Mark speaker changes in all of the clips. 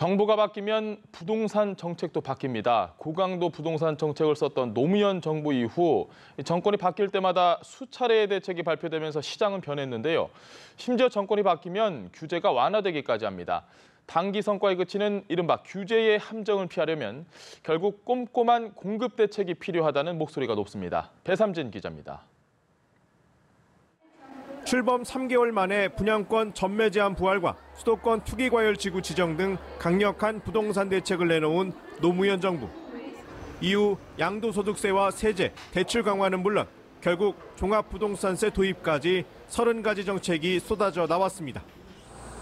Speaker 1: 정부가 바뀌면 부동산 정책도 바뀝니다. 고강도 부동산 정책을 썼던 노무현 정부 이후 정권이 바뀔 때마다 수차례의 대책이 발표되면서 시장은 변했는데요. 심지어 정권이 바뀌면 규제가 완화되기까지 합니다. 단기 성과에 그치는 이른바 규제의 함정을 피하려면 결국 꼼꼼한 공급 대책이 필요하다는 목소리가 높습니다. 배삼진 기자입니다.
Speaker 2: 출범 3개월 만에 분양권 전매 제한 부활과 수도권 투기과열지구 지정 등 강력한 부동산 대책을 내놓은 노무현 정부. 이후 양도소득세와 세제, 대출 강화는 물론 결국 종합부동산세 도입까지 30가지 정책이 쏟아져 나왔습니다.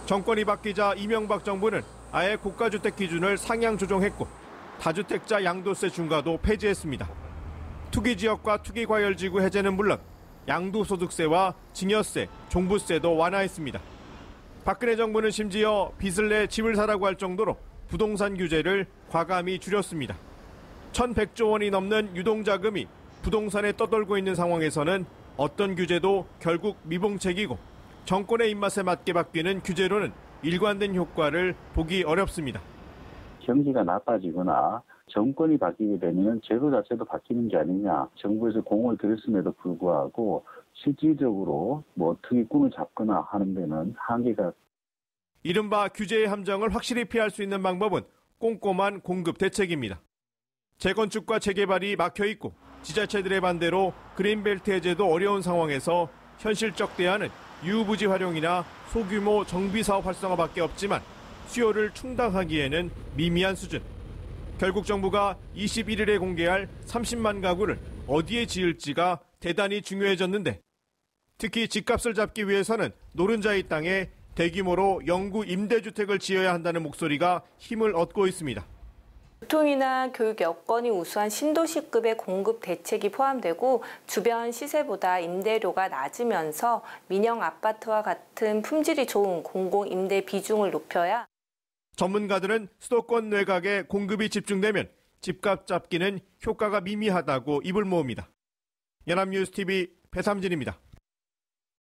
Speaker 2: 정권이 바뀌자 이명박 정부는 아예 고가주택 기준을 상향 조정했고 다주택자 양도세 중과도 폐지했습니다. 투기지역과 투기과열지구 해제는 물론 양도소득세와 증여세, 종부세도 완화했습니다. 박근혜 정부는 심지어 빚을 내 집을 사라고 할 정도로 부동산 규제를 과감히 줄였습니다. 1,100조 원이 넘는 유동자금이 부동산에 떠돌고 있는 상황에서는 어떤 규제도 결국 미봉책이고 정권의 입맛에 맞게 바뀌는 규제로는 일관된 효과를 보기 어렵습니다.
Speaker 3: 경기가 나빠지거나 정권이 바뀌게 되면 제도 자체도 바뀌는 게 아니냐. 정부에서 공을 들였음에도 불구하고 실질적으로 투기 꿈을 잡거나 하는 데는 한계가.
Speaker 2: 이른바 규제의 함정을 확실히 피할 수 있는 방법은 꼼꼼한 공급 대책입니다. 재건축과 재개발이 막혀있고 지자체들의 반대로 그린벨트 해제도 어려운 상황에서 현실적 대안은 유부지 활용이나 소규모 정비사업 활성화밖에 없지만 수요를 충당하기에는 미미한 수준. 결국 정부가 21일에 공개할 30만 가구를 어디에 지을지가 대단히 중요해졌는데 특히 집값을 잡기 위해서는 노른자의 땅에 대규모로 영구 임대주택을 지어야 한다는 목소리가 힘을 얻고 있습니다.
Speaker 4: 교통이나 교육 여건이 우수한 신도시급의 공급 대책이 포함되고 주변 시세보다 임대료가 낮으면서 민영 아파트와 같은 품질이 좋은 공공임대 비중을 높여야.
Speaker 2: 전문가들은 수도권 외곽에 공급이 집중되면 집값 잡기는 효과가 미미하다고 입을 모읍니다. 연합뉴스TV 배삼진입니다.